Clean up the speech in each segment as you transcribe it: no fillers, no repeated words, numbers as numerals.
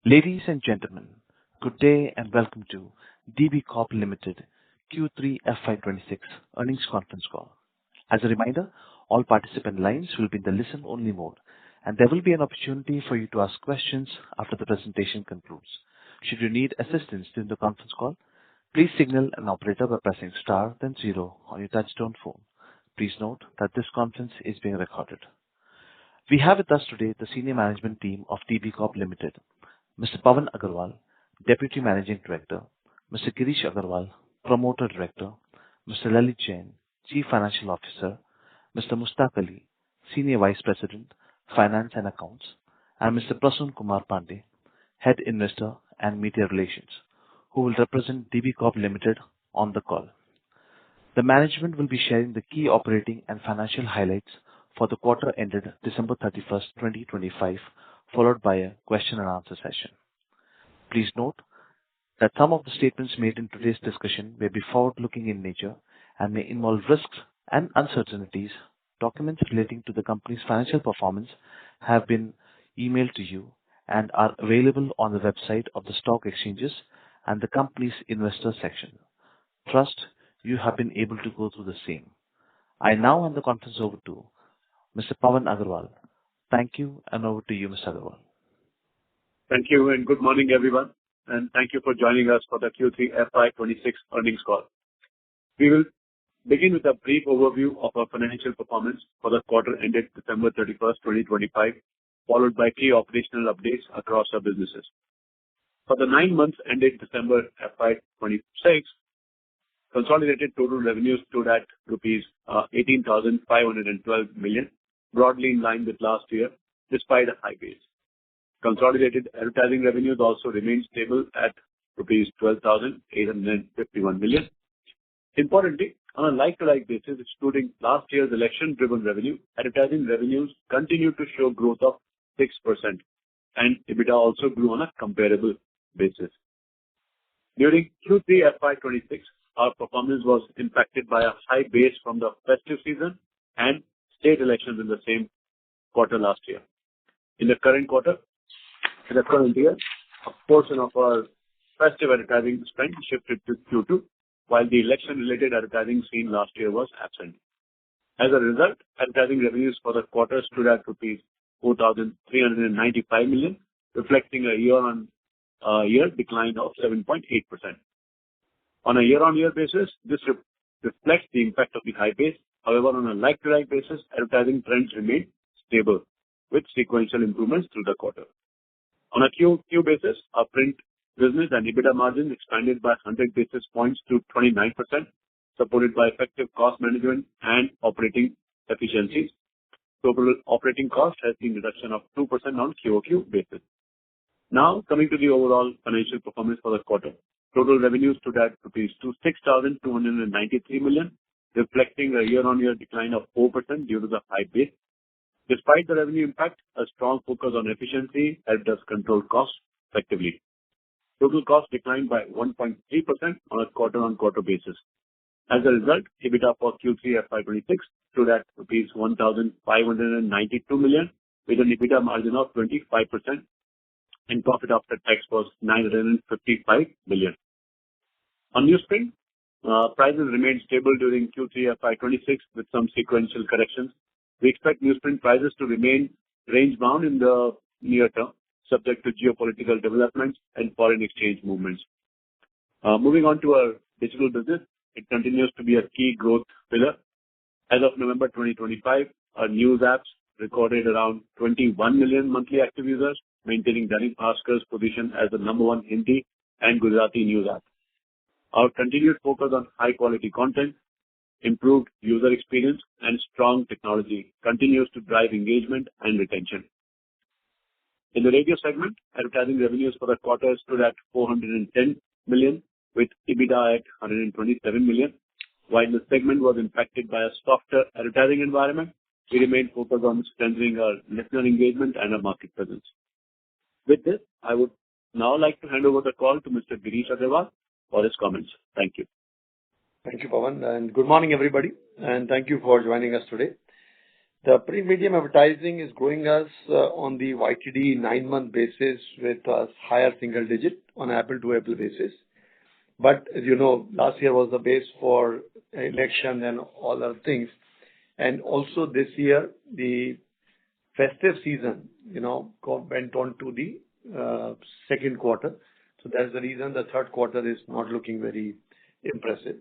Ladies and gentlemen, good day and welcome to DB Corp Limited Q3 FY26 earnings conference call. As a reminder, all participant lines will be in the listen-only mode, and there will be an opportunity for you to ask questions after the presentation concludes. Should you need assistance during the conference call, please signal an operator by pressing star then zero on your touchtone phone. Please note that this conference is being recorded. We have with us today the senior management team of DB Corp Limited, Mr. Pawan Agarwal, Deputy Managing Director, Mr. Girish Agarwal, Promoter Director, Mr. Lalit Jain, Chief Financial Officer, Mr. Mustaq Ali, Senior Vice President, Finance and Accounts, and Mr. Prasun Kumar Pandey, Head Investor and Media Relations, who will represent DB Corp Limited on the call. The management will be sharing the key operating and financial highlights for the quarter ended December 31st, 2025, followed by a question and answer session. Please note that some of the statements made in today's discussion may be forward-looking in nature and may involve risks and uncertainties. Documents relating to the company's financial performance have been emailed to you and are available on the website of the stock exchanges and the company's investor section. Trust you have been able to go through the same. I now hand the conference over to Mr. Pawan Agarwal. Thank you, and over to you, Mr. Agarwal. Thank you, and good morning, everyone, and thank you for joining us for the Q3 FY26 earnings call. We will begin with a brief overview of our financial performance for the quarter ended December 31st, 2025, followed by key operational updates across our businesses. For the 9 months ended December FY26, consolidated total revenues stood at rupees 18,512 million, broadly in line with last year, despite a high base. Consolidated advertising revenues also remained stable at rupees 12,851 million. Importantly, on a like-to-like basis, excluding last year's election-driven revenue, advertising revenues continued to show growth of 6%, and EBITDA also grew on a comparable basis. During Q3 FY26, our performance was impacted by a high base from the festive season and state elections in the same quarter last year. In the current year, a portion of our festive advertising spend shifted to Q2, while the election-related advertising seen last year was absent. As a result, advertising revenues for the quarter stood at rupees 4,395 million, reflecting a year-on-year decline of 7.8%. On a year-on-year basis, this reflects the impact of the high base. However, on a like-to-like basis, advertising trends remained stable, with sequential improvements through the quarter. On a QoQ basis, our print business and EBITDA margins expanded by 100 basis points to 29%, supported by effective cost management and operating efficiencies. Total operating cost has seen a reduction of 2% on QoQ basis. Now, coming to the overall financial performance for the quarter. Total revenues stood at rupees 6,293 million, reflecting a year-on-year decline of 4% due to the high base. Despite the revenue impact, a strong focus on efficiency helped us control costs effectively. Total costs declined by 1.3% on a quarter-on-quarter basis. As a result, EBITDA for Q3 FY26 stood at rupees 1,592 million, with an EBITDA margin of 25%, and profit after tax was 955 million. On newsprint, prices remained stable during Q3 FY26 with some sequential corrections. We expect newsprint prices to remain range-bound in the near term, subject to geopolitical developments and foreign exchange movements. Moving on to our digital business, it continues to be a key growth pillar. As of November 2025, our news apps recorded around 21 million monthly active users, maintaining Dainik Bhaskar's position as the number one Hindi and Gujarati news app. Our continued focus on high-quality content, improved user experience, and strong technology continues to drive engagement and retention. In the radio segment, advertising revenues for the quarter stood at 410 million, with EBITDA at 127 million. While the segment was impacted by a softer advertising environment, we remained focused on strengthening our listener engagement and our market presence. With this, I would now like to hand over the call to Mr. Girish Agarwal for his comments. Thank you. Thank you, Pawan, and good morning, everybody, and thank you for joining us today. The print medium advertising is growing us on the YTD 9-month basis with a higher single digit on apple-to-apple basis. But as you know, last year was the base for election and all other things. And also this year, the festive season, went on to the second quarter. So that's the reason the third quarter is not looking very impressive.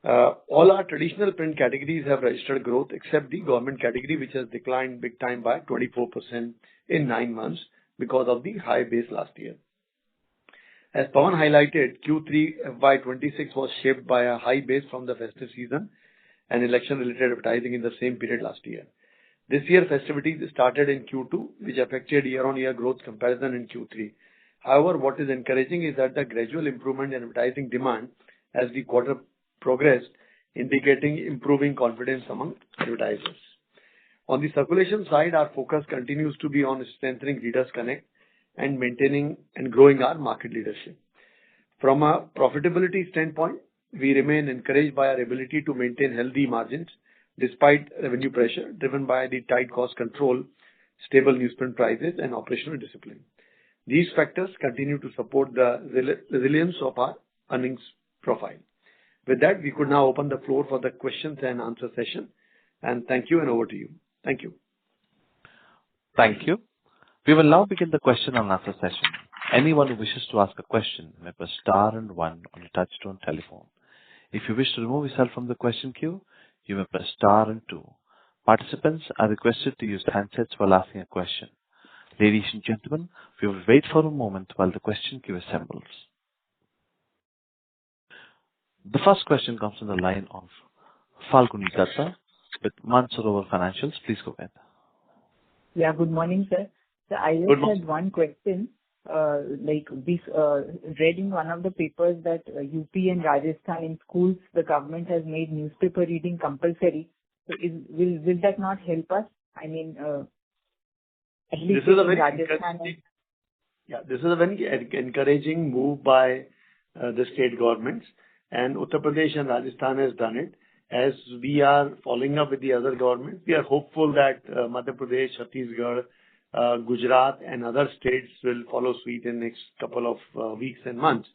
All our traditional print categories have registered growth except the government category, which has declined big time by 24% in 9 months because of the high base last year. As Pawan highlighted, Q3 FY26 was shaped by a high base from the festive season and election-related advertising in the same period last year. This year, festivities started in Q2, which affected year-on-year growth comparison in Q3. However, what is encouraging is that the gradual improvement in advertising demand as the quarter progressed, indicating improving confidence among advertisers. On the circulation side, our focus continues to be on strengthening Readers Connect and maintaining and growing our market leadership. From a profitability standpoint, we remain encouraged by our ability to maintain healthy margins despite revenue pressure driven by the tight cost control, stable newsprint prices, and operational discipline. These factors continue to support the resilience of our earnings profile. With that, we could now open the floor for the questions and answer session. And thank you, and over to you. Thank you. Thank you. We will now begin the question and answer session. Anyone who wishes to ask a question may press star and one on a touchtone telephone. If you wish to remove yourself from the question queue, you may press star and two. Participants are requested to use handsets while asking a question. Ladies and gentlemen, we will wait for a moment while the question queue assembles. The first question comes from the line of Falguni Dutta with Mansarovar Financials. Please go ahead. Yeah, good morning, sir. So I just had one question. We read in one of the papers that UP and Rajasthan in schools, the government has made newspaper reading compulsory. So will that not help us? I mean, at least in Rajasthan. This is a very encouraging move by the state governments. And Uttar Pradesh and Rajasthan has done it. As we are following up with the other governments, we are hopeful that Madhya Pradesh, Chhattisgarh, Gujarat, and other states will follow suit in the next couple of weeks and months.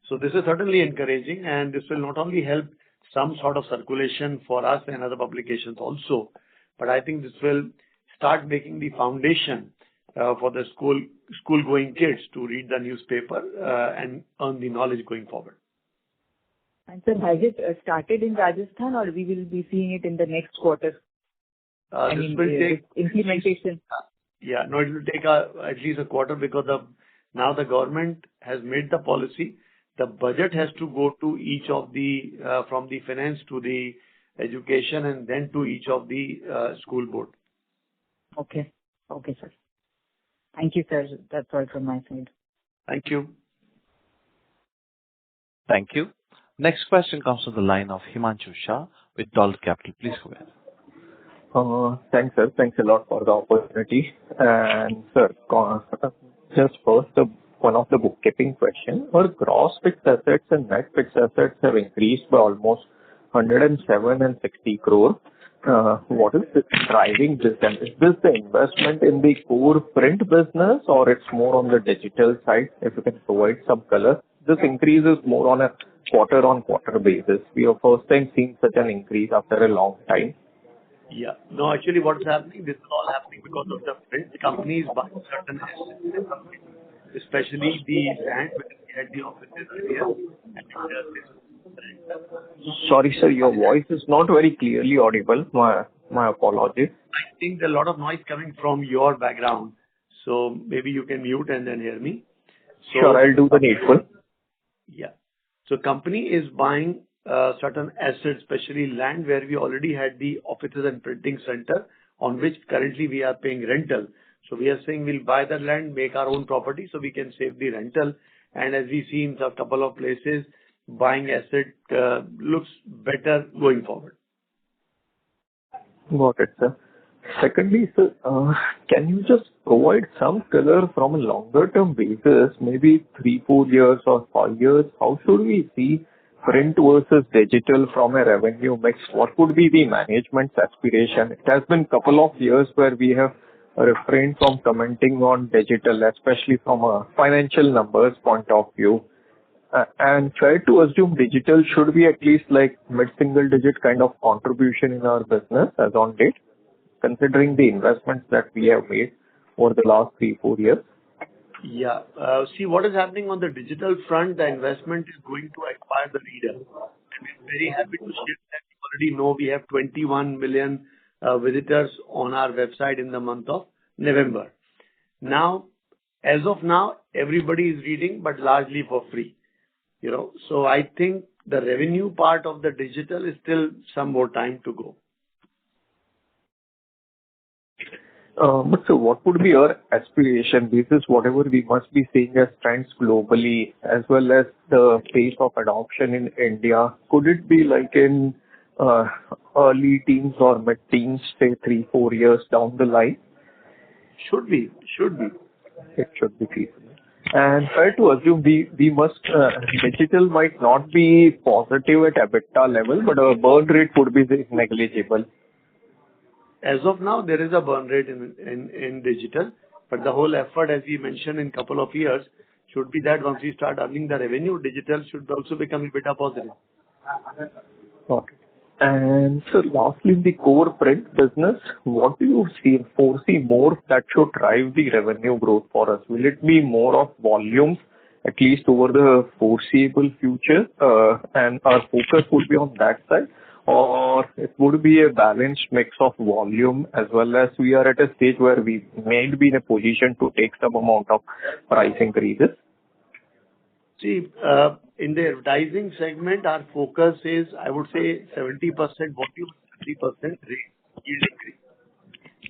So this is certainly encouraging, and this will not only help some sort of circulation for us and other publications also, but I think this will start making the foundation for the school-going kids to read the newspaper and earn the knowledge going forward. And sir, has it started in Rajasthan, or we will be seeing it in the next quarter? This will take implementation. It will take at least a quarter because now the government has made the policy. The budget has to go to each of the from the finance to the education and then to each of the school board. Okay, sir. Thank you, sir. That's all from my side. Thank you. Thank you. Next question comes from the line of Himanshu Shah with Dolat Capital. Please go ahead. Thanks, sir. Thanks a lot for the opportunity. And sir, just first, one of the bookkeeping questions. Our gross fixed assets and net fixed assets have increased by almost 107 and 60 crore. What is driving this? And is this the investment in the core print business, or it's more on the digital side? If you can provide some color. This increase is more on a quarter-on-quarter basis. We have first time seen such an increase after a long time. Yeah. No, actually what's happening, this is all happening because of the print companies buying certain assets, especially the land where we had the offices earlier. Sorry, sir, your voice is not very clearly audible. My apologies. I think there's a lot of noise coming from your background. So maybe you can mute and then hear me. Sure, I'll do the needful. Yeah. So company is buying certain assets, especially land where we already had the offices and printing center on which currently we are paying rental. So we are saying we'll buy the land, make our own property so we can save the rental. And as we see in a couple of places, buying asset looks better going forward. Got it, sir. Secondly, sir, can you just provide some color from a longer term basis, maybe 3-4 years or 5 years? How should we see print versus digital from a revenue mix, what would be the management's aspiration? It has been a couple of years where we have refrained from commenting on digital, especially from a financial numbers point of view. And fair to assume digital should be at least like mid-single digit kind of contribution in our business as on date, considering the investments that we have made over the last 3-4 years. Yeah. See, what is happening on the digital front, the investment is going to acquire the reader. And we're very happy to share that you already know we have 21 million visitors on our website in the month of November. Now, as of now, everybody is reading, but largely for free. So I think the revenue part of the digital is still some more time to go. But so what would be your aspiration? This is whatever we must be seeing as trends globally, as well as the pace of adoption in India. Could it be like in early teens or mid-teens, say 3-4 years down the line? Should be. It should be feasible. And fair to assume we must, digital might not be positive at EBITDA level, but our burn rate would be negligible. As of now, there is a burn rate in digital, but the whole effort, as we mentioned in couple of years, should be that once we start earning the revenue, digital should also become EBITDA positive. Okay. And so lastly, in the core print business, what do you foresee more that should drive the revenue growth for us? Will it be more of volumes, at least over the foreseeable future, and our focus would be on that side? Or it would be a balanced mix of volume, as well as we are at a stage where we may be in a position to take some amount of price increases? See, in the advertising segment, our focus is, I would say, 70% volume, 30% yield increase.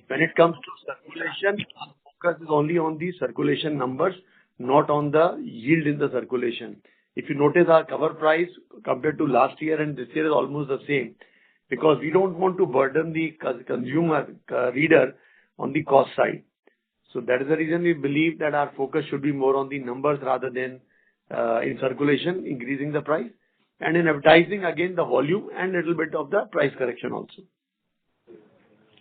When it comes to circulation, our focus is only on the circulation numbers, not on the yield in the circulation. If you notice, our cover price compared to last year and this year is almost the same, because we don't want to burden the consumer reader on the cost side. So that is the reason we believe that our focus should be more on the numbers rather than in circulation, increasing the price. And in advertising, again, the volume and little bit of the price correction also.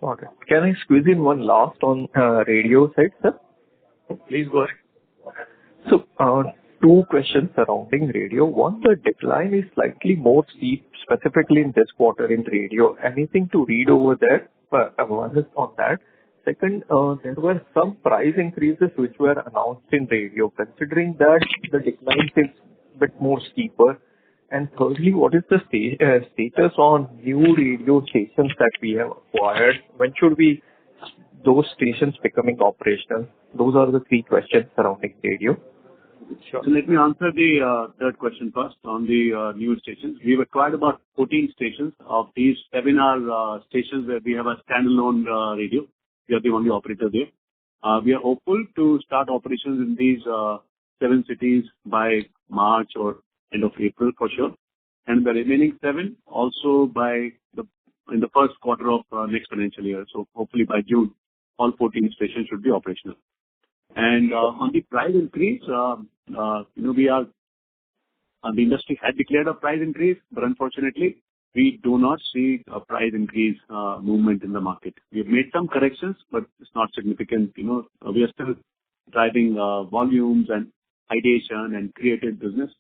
Okay. Can I squeeze in one last on radio side, sir? Please go ahead. So, two questions surrounding radio. One, the decline is slightly more steep, specifically in this quarter in radio. Anything to read over there? One is on that. Second, there were some price increases which were announced in radio. Considering that the decline is a bit more steeper. And thirdly, what is the status on new radio stations that we have acquired? When should those stations becoming operational? Those are the three questions surrounding radio. Sure. So let me answer the third question first on the new stations. We've acquired about 14 stations. Of these, 7 are stations where we have a standalone radio. We are the only operator there. We are hopeful to start operations in these 7 cities by March or end of April for sure. And the remaining 7 also in the first quarter of next financial year. So hopefully by June, all 14 stations should be operational. And on the price increase, the industry had declared a price increase, but unfortunately, we do not see a price increase movement in the market. We have made some corrections, but it's not significant. We are still driving volumes and ideation and creative business.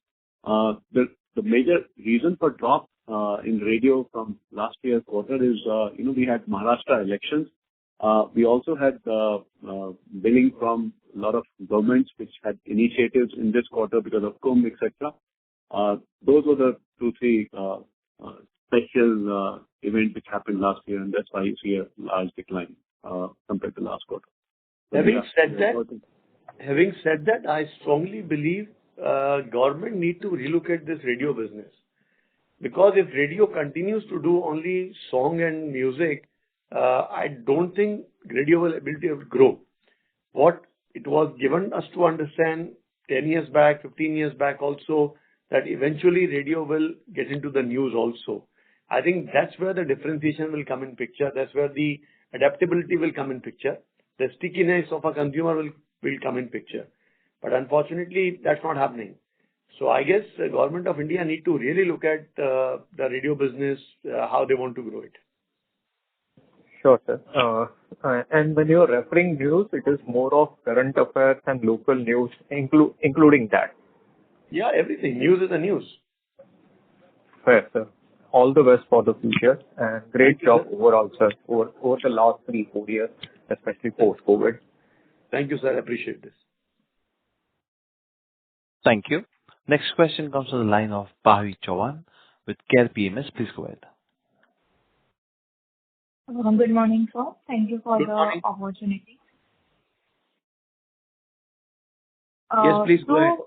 The major reason for drop in radio from last year's quarter is, we had Maharashtra elections. We also had billing from a lot of governments which had initiatives in this quarter because of Kumbh, etc. Those were the 2-3 special events which happened last year, and that's why you see a large decline compared to last quarter. Having said that, I strongly believe government need to relook at this radio business. Because if radio continues to do only song and music, I don't think radio will be able to grow. What it was given us to understand 10 years back, 15 years back also, that eventually radio will get into the news also. I think that's where the differentiation will come in picture. That's where the adaptability will come in picture. The stickiness of a consumer will come in picture. But unfortunately, that's not happening. So I guess the government of India need to really look at the radio business, how they want to grow it. Sure, sir. And when you're referring news, it is more of current affairs and local news, including that. Yeah, everything. News is the news. Fair, sir. All the best for the future and great Thank you, job sir. overall, sir, over the last 3-4 years, especially post-COVID. Thank you, sir. I appreciate this. Thank you. Next question comes from the line of Pavi Chauhan with Care PMS. Please go ahead. Good morning, sir. Thank you for Good the morning. opportunity. Yes, please go ahead.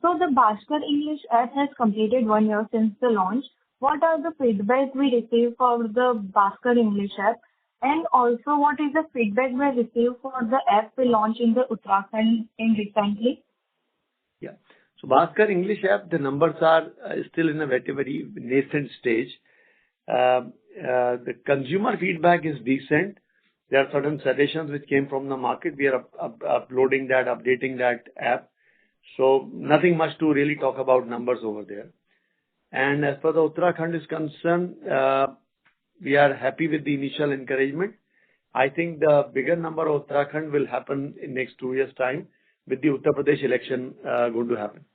So the Bhaskar English app has completed 1 year since the launch. What are the feedback we received for the Bhaskar English app? And also, what is the feedback we received for the app we launched in the Uttarakhand recently? Yeah. So Bhaskar English app, the numbers are still in a very nascent stage. The consumer feedback is decent. There are certain suggestions which came from the market. We are uploading that, updating that app. So nothing much to really talk about numbers over there. And as far as Uttarakhand is concerned, we are happy with the initial encouragement. I think the bigger number of Uttarakhand will happen in next 2 years' time with the Uttar Pradesh election going to happen.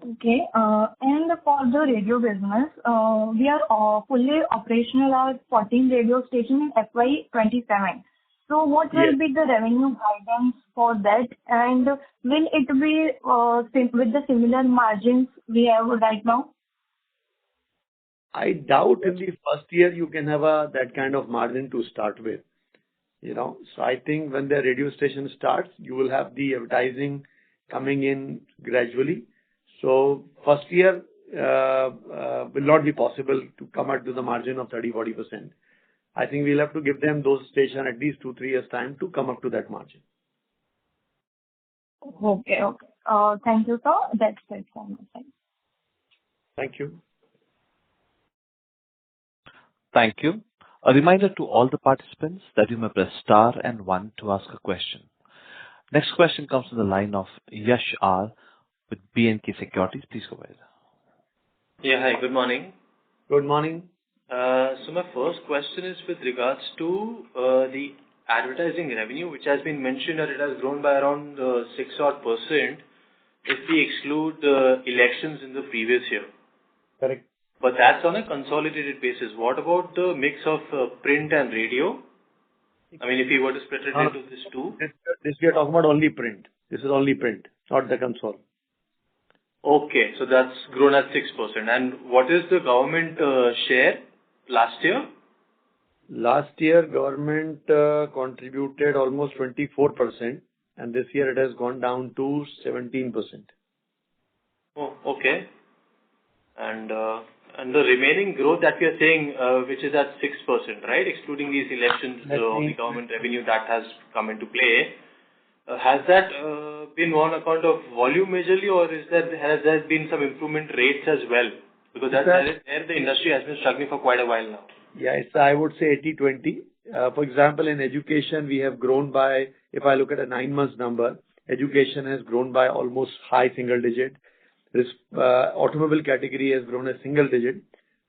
Okay. And for the radio business, we are fully operational at 14 radio stations in FY27. So what will be the revenue guidance for that? And will it be with the similar margins we have right now? I doubt in the first year you can have that kind of margin to start with. So I think when the radio station starts, you will have the advertising coming in gradually. So first year will not be possible to come out to the margin of 30-40%. I think we'll have to give them those stations at least 2-3 years time to come up to that margin. Okay. Thank you, sir. That's it from my side. Thank you. Thank you. A reminder to all the participants that you may press star and 1 to ask a question. Next question comes from the line of Yash R with B&K Securities. Please go ahead. Yeah, hi, good morning. Good morning. So my first question is with regards to the advertising revenue, which has been mentioned that it has grown by around 6% if we exclude elections in the previous year. Correct. But that's on a consolidated basis. What about the mix of print and radio? I mean, if you were to split it into these two. This we are talking about only print. This is only print, not the console. Okay, so that's grown at 6%. And what is the government share last year? Last year, government contributed almost 24%, and this year it has gone down to 17%. Oh, okay. And the remaining growth that we are saying, which is at 6%, right? Excluding these elections, the government revenue that has come into play. Has that been on account of volume majorly, or has there been some improvement rates as well? Because that's where the industry has been struggling for quite a while now. Yeah, I would say 80-20. For example, in education, we have grown by, if I look at a 9 months number, education has grown by almost high single digit. This automobile category has grown a single digit.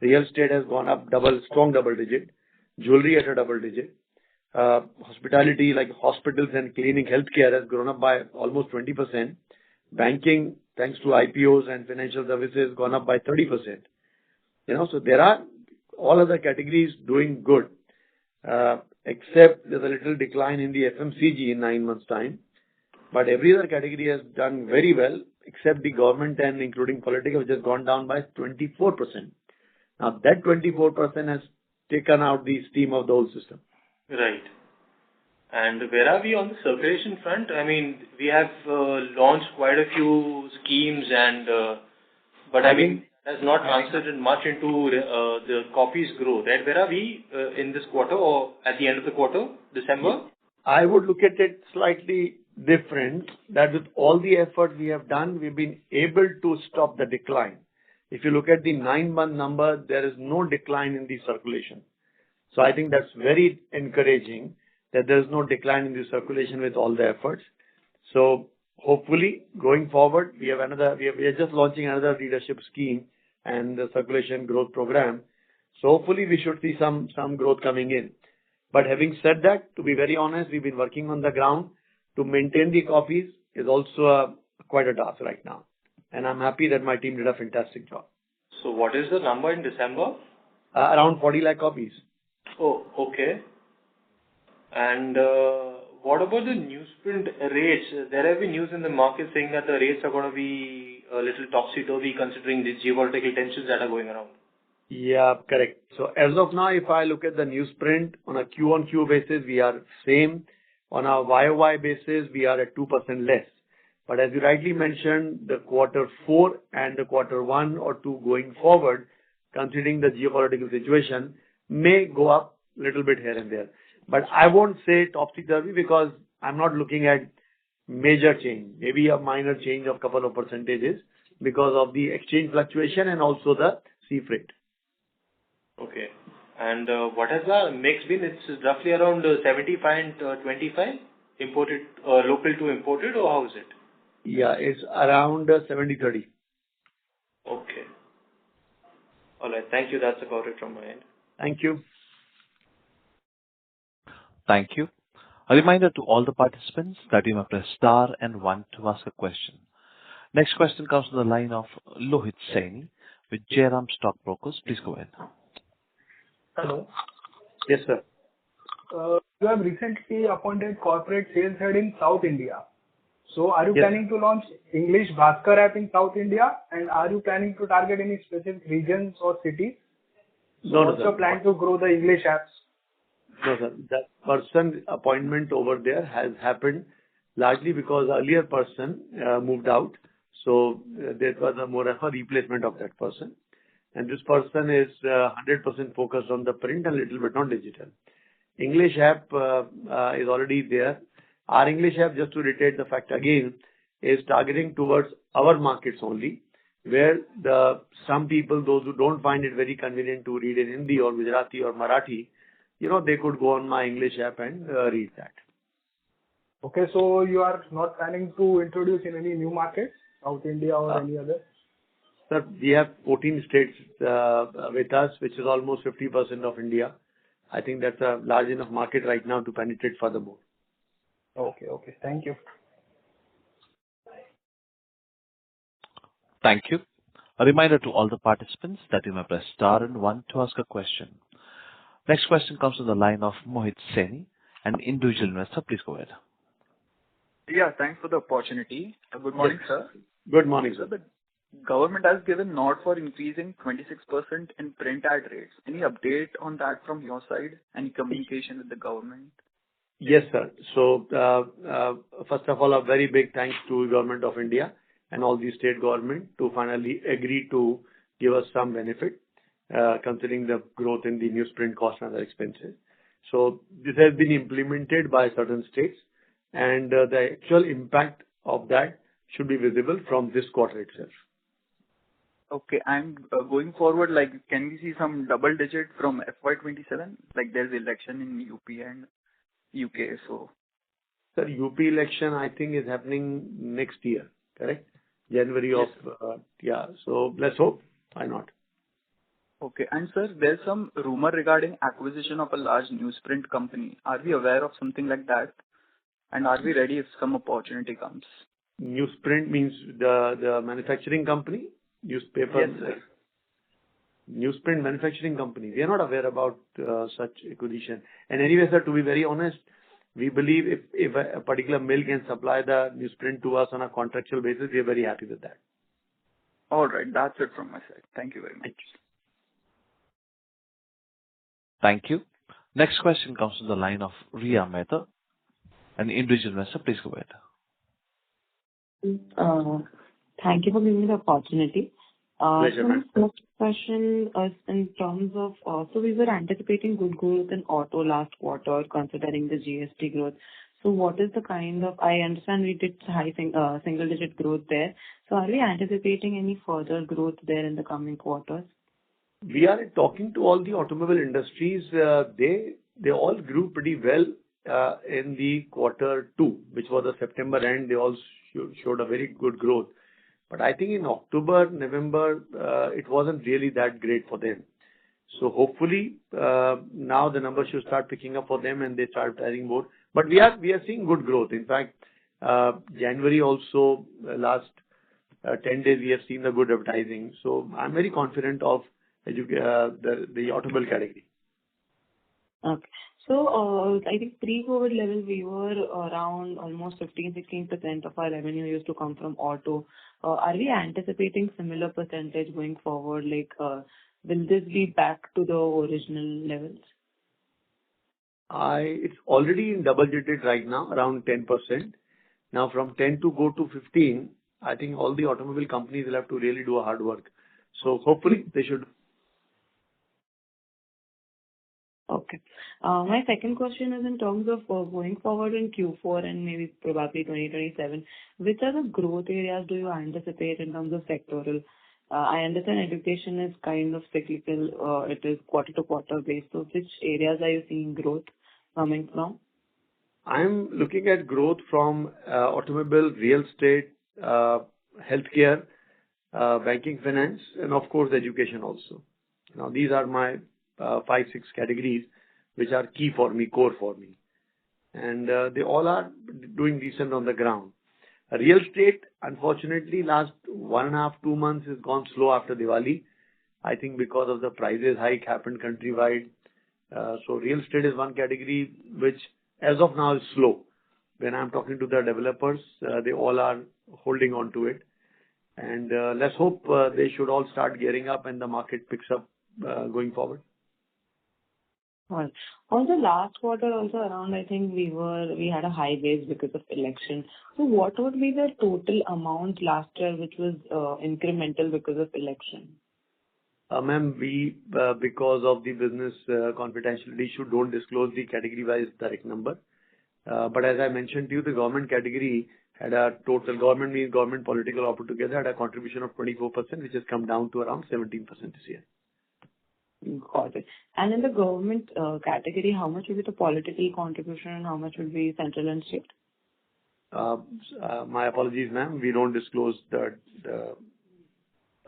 Real estate has gone up strong double digit. Jewelry at a double digit. Hospitality like hospitals and clinic healthcare has grown up by almost 20%. Banking, thanks to IPOs and financial services, gone up by 30%. So there are all other categories doing good, except there's a little decline in the FMCG in 9 months' time. But every other category has done very well, except the government and including political, which has gone down by 24%. Now that 24% has taken out the steam of the whole system. Right. And where are we on the circulation front? I mean, we have launched quite a few schemes, but I mean, it has not translated much into the copies growth. Right? Where are we in this quarter or at the end of the quarter, December? I would look at it slightly different. That with all the effort we have done, we've been able to stop the decline. If you look at the 9-month number, there is no decline in the circulation. So I think that's very encouraging that there is no decline in the circulation with all the efforts. So hopefully, going forward, we are just launching another leadership scheme and the circulation growth program. So hopefully, we should see some growth coming in. But having said that, to be very honest, we've been working on the ground to maintain the copies is also quite a task right now. And I'm happy that my team did a fantastic job. So what is the number in December? Around 40 lakh copies. Oh, okay. And what about the newsprint rates? There have been news in the market saying that the rates are going to be a little topsy-turvy considering the geopolitical tensions that are going around. Yeah, correct. So as of now, if I look at the newsprint on a Q-on-Q basis, we are same. On a YOY basis, we are at 2% less. But as you rightly mentioned, the quarter 4 and the quarter 1 or 2 going forward, considering the geopolitical situation, may go up a little bit here and there. But I won't say topsy-turvy because I'm not looking at major change, maybe a minor change of couple of percentages because of the exchange fluctuation and also the sea freight. Okay. And what has the mix been? It's roughly around 75 and 25 imported, local to imported, or how is it? Yeah, it's around 70-30. Okay. All right. Thank you. That's about it from my end. Thank you. Thank you. A reminder to all the participants that you may press star and 1 to ask a question. Next question comes from the line of Lohit Saini with Jairam Stockbrokers. Please go ahead. Hello. Yes, sir. You have recently appointed corporate sales head in South India. So are you planning to launch English Bhaskar app in South India? And are you planning to target any specific regions or cities? So what's your plan to grow the English apps? No, sir. That person appointment over there has happened largely because earlier person moved out. So there was a more of a replacement of that person. And this person is 100% focused on the print and a little bit on digital. English app is already there. Our English app, just to reiterate the fact again, is targeting towards our markets only, where some people, those who don't find it very convenient to read in Hindi or Gujarati or Marathi, they could go on my English app and read that. Okay, so you are not planning to introduce in any new markets, South India or any other? Sir, we have 14 states with us, which is almost 50% of India. I think that's a large enough market right now to penetrate furthermore. Okay. Thank you. Thank you. A reminder to all the participants that you may press star and 1 to ask a question. Next question comes from the line of Mohit Saini, an individual investor. Please go ahead. Yeah, thanks for the opportunity. Good morning, sir. Good morning, sir. The government has given nod for increasing 26% in print ad rates. Any update on that from your side? Any communication with the government? Yes, sir. So, first of all, a very big thanks to Government of India and all the state government to finally agree to give us some benefit, considering the growth in the newsprint cost and other expenses. So this has been implemented by certain states, and the actual impact of that should be visible from this quarter itself. Okay, and going forward, can we see some double digit from FY27? There's election in UP and UK, so. Sir, UP election, I think, is happening next year, correct? January of, so let's hope. Why not? Okay, and sir, there's some rumor regarding acquisition of a large newsprint company. Are we aware of something like that? And are we ready if some opportunity comes? Newsprint means the manufacturing company? Newspaper? Yes, sir. Newsprint manufacturing company. We are not aware about such acquisition. And anyway, sir, to be very honest, we believe if a particular mill can supply the newsprint to us on a contractual basis, we are very happy with that. All right. That's it from my side. Thank you very much. Thank you. Next question comes from the line of Riya Mehta, an individual investor. Please go ahead. Thank you for giving me the opportunity. Pleasure, so my first question is in terms of, so we were anticipating good growth in auto last quarter considering the GST growth. So what is the kind of, I understand we did high single digit growth there. So are we anticipating any further growth there in the coming quarters? We are talking to all the automobile industries. They all grew pretty well in the quarter two, which was the September end, they all showed a very good growth. But I think in October, November, it wasn't really that great for them. So hopefully now the numbers should start picking up for them and they start adding more. But we are seeing good growth. In fact, January also, last 10 days, we have seen the good advertising. So I'm very confident of the automobile category. Okay. So, I think pre-COVID level, we were around almost 15-16% of our revenue used to come from auto. Are we anticipating similar percentage going forward? Like, will this be back to the original levels? It's already in double digit right now, around 10%. Now, from 10 to go to 15, I think all the automobile companies will have to really do a hard work. So hopefully they should. Okay. My second question is in terms of going forward in Q4 and maybe probably 2027, which are the growth areas do you anticipate in terms of sectoral? I understand education is kind of cyclical. It is quarter to quarter based. So which areas are you seeing growth coming from? I'm looking at growth from automobile, real estate, healthcare, banking, finance, and of course education also. Now these are my 5-6 categories which are key for me, core for me, and they all are doing decent on the ground. Real estate, unfortunately, last 1.5, 2 months has gone slow after Diwali. I think because of the prices hike happened countrywide. So real estate is one category which as of now is slow. When I'm talking to the developers, they all are holding on to it. And let's hope they should all start gearing up and the market picks up going forward. Well, also last quarter also around, I think we had a high base because of election. So what would be the total amount last year which was incremental because of election? Ma'am, we because of the business confidentiality issue don't disclose the category-wise direct number. But as I mentioned to you, the government category had a total government means government political all put together had a contribution of 24%, which has come down to around 17% this year. Got it. And in the government category, how much will be the political contribution and how much will be central and state? My apologies, ma'am. We don't disclose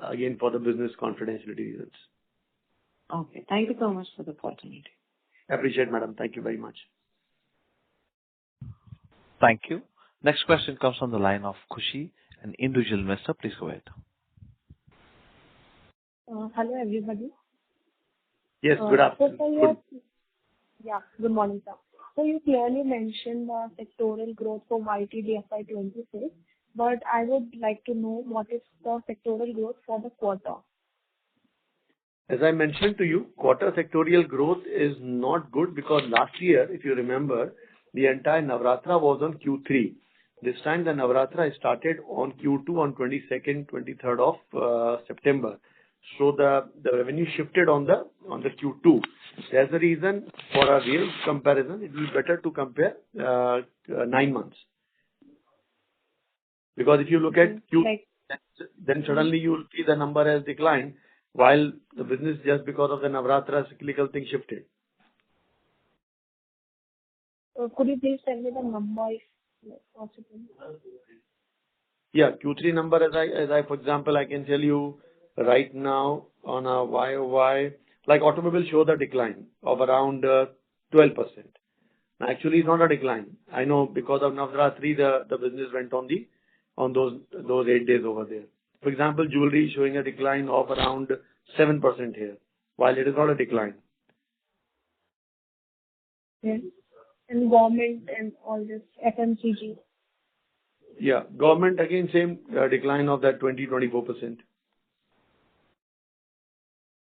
again for the business confidentiality reasons. Okay. Thank you so much for the opportunity. Appreciate, madam. Thank you very much. Thank you. Next question comes from the line of Khushi, an individual investor. Please go ahead. Hello, everybody. Yes, good afternoon. Good morning, sir. So you clearly mentioned the sectoral growth for YTD FY26, but I would like to know what is the sectoral growth for the quarter. As I mentioned to you, quarter sectorial growth is not good because last year, if you remember, the entire Navratra was on Q3. This time the Navratra started on Q2 on 22nd, 23rd of September. So the revenue shifted on the Q2. There's a reason for a real comparison. It will be better to compare 9 months. Because if you look at Q, then suddenly you will see the number has declined while the business just because of the Navratra cyclical thing shifted. Could you please tell me the number if possible? Yeah, Q3 number as I for example I can tell you right now on a YOY, like automobile show the decline of around 12%. Actually, it's not a decline. I know because of Navratri the business went on those 8 days over there. For example, jewelry is showing a decline of around 7% here, while it is not a decline. Yes. And government and all this FMCG. Yeah, government again same decline of that 20-24%.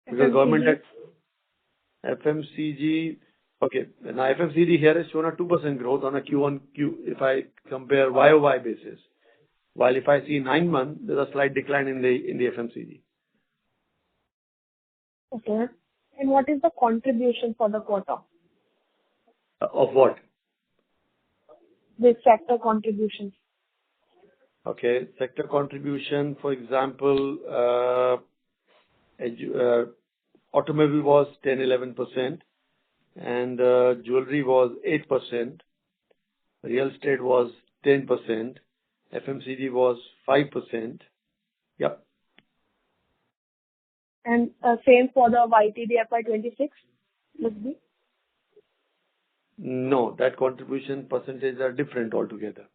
Because government at FMCG, okay, now FMCG here has shown a 2% growth on a Q1Q if I compare YOY basis. While if I see 9 months, there's a slight decline in the FMCG. Okay. And what is the contribution for the quarter? Of what? The sector contribution. Okay, sector contribution, for example, automobile was 10-11% and jewelry was 8%. Real estate was 10%. FMCG was 5%. Yep. And same for the YTD FY26 would be? No, that contribution percentage are different altogether.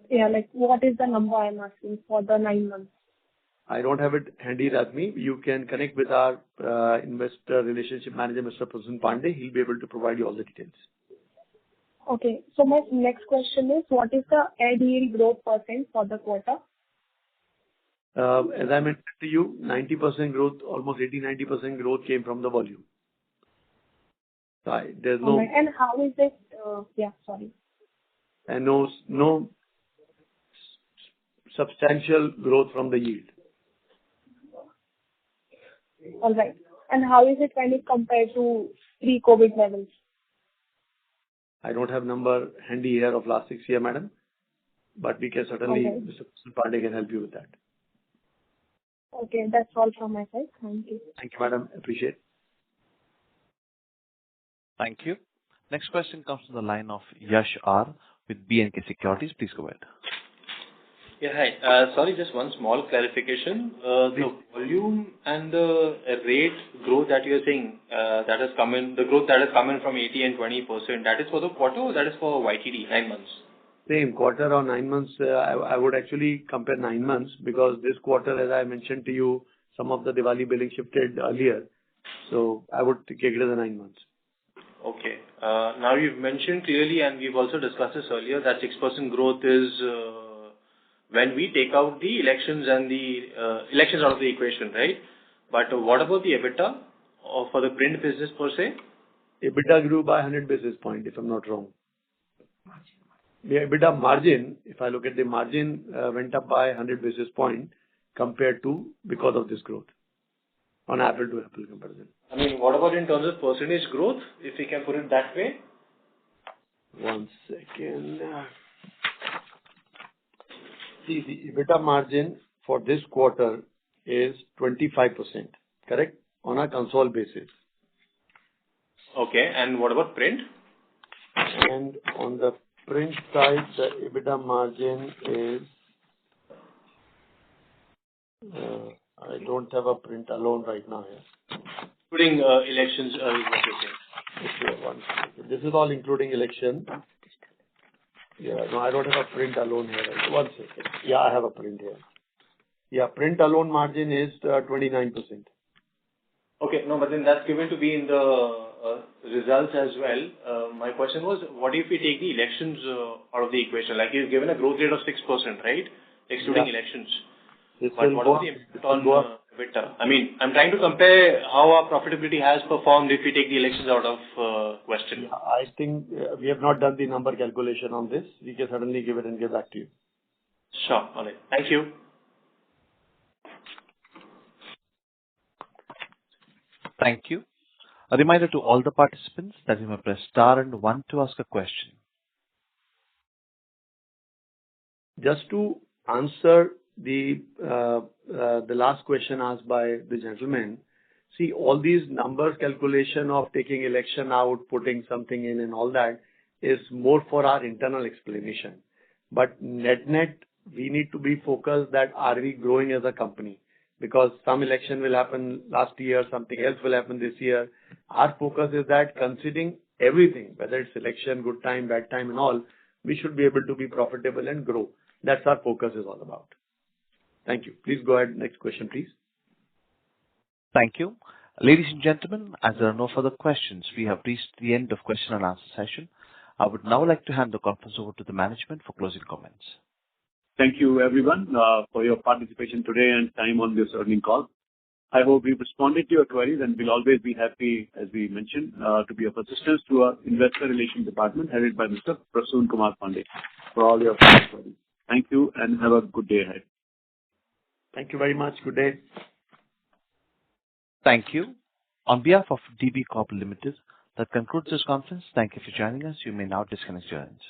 Yeah, like what is the number I'm asking for the 9 months? I don't have it handy with me. You can connect with our investor relationship manager, Mr. Prasun Pandey. He'll be able to provide you all the details. Okay. So my next question is, what is the ad yield growth percent for the quarter? As I mentioned to you, 90% growth, almost 80-90% growth came from the volume. There's no. Right. And how is it? Yeah, sorry. And no substantial growth from the yield. All right. And how is it when it compared to pre-COVID levels? I don't have number handy here of last 6 years, madam, but we can certainly, Okay. Mr. Pandey can help you with that. Okay, that's all from my side. Thank you. Thank you, madam. Appreciate. Thank you. Next question comes from the line of Yash R with B&K Securities. Please go ahead. Yeah, hi. Sorry, just one small clarification. The volume and the rate growth that you're saying that has come in, the growth that has come in from 80 and 20%, that is for the quarter or that is for YTD, 9 months? Same quarter or 9 months. I would actually compare 9 months because this quarter, as I mentioned to you, some of the Diwali billing shifted earlier. So I would take it as 9 months. Okay. Now you've mentioned clearly, and we've also discussed this earlier, that 6% growth is when we take out the elections and the elections out of the equation, right? But what about the EBITDA for the print business per se? EBITDA grew by 100 basis points, if I'm not wrong. The EBITDA margin, if I look at the margin, went up by 100 basis points compared to because of this growth on apple-to-apple comparison. I mean, what about in terms of percentage growth, if we can put it that way? 1 second. See, the EBITDA margin for this quarter is 25%, correct? On a consolidated basis. Okay. And what about print? And on the print side, the EBITDA margin is, I don't have a print alone right now here. Including elections, is what you're saying. Okay, 1 second. This is all including election. Yeah, no, I don't have a print alone here. 1 second. Yeah, I have a print here. Yeah, print alone margin is 29%. Okay, no, but then that's given to be in the results as well. My question was, what if we take the elections out of the equation? Like you've given a growth rate of 6%, right? Excluding elections. But what about the impact on EBITDA? I mean, I'm trying to compare how our profitability has performed if we take the elections out of question. Yeah, I think we have not done the number calculation on this. We can certainly give it and get back to you. Sure. All right. Thank you. Thank you. A reminder to all the participants that you may press star and 1 to ask a question. Just to answer the last question asked by the gentleman, see, all these numbers calculation of taking election out, putting something in and all that is more for our internal explanation. But net, we need to be focused that are we growing as a company? Because some election will happen last year, something else will happen this year. Our focus is that considering everything, whether it's election, good time, bad time and all, we should be able to be profitable and grow. That's our focus is all about. Thank you. Please go ahead. Next question, please. Thank you. Ladies and gentlemen, as there are no further questions, we have reached the end of question and answer session. I would now like to hand the conference over to the management for closing comments. Thank you, everyone, for your participation today and time on this earnings call. I hope we've responded to your queries, and we'll always be happy, as we mentioned, to be of assistance to our investor relations department headed by Mr. Prasun Kumar Pandey for all your queries. Thank you, and have a good day ahead. Thank you very much. Good day. Thank you. On behalf of DB Corp Limited, that concludes this conference. Thank you for joining us. You may now disconnect your lines.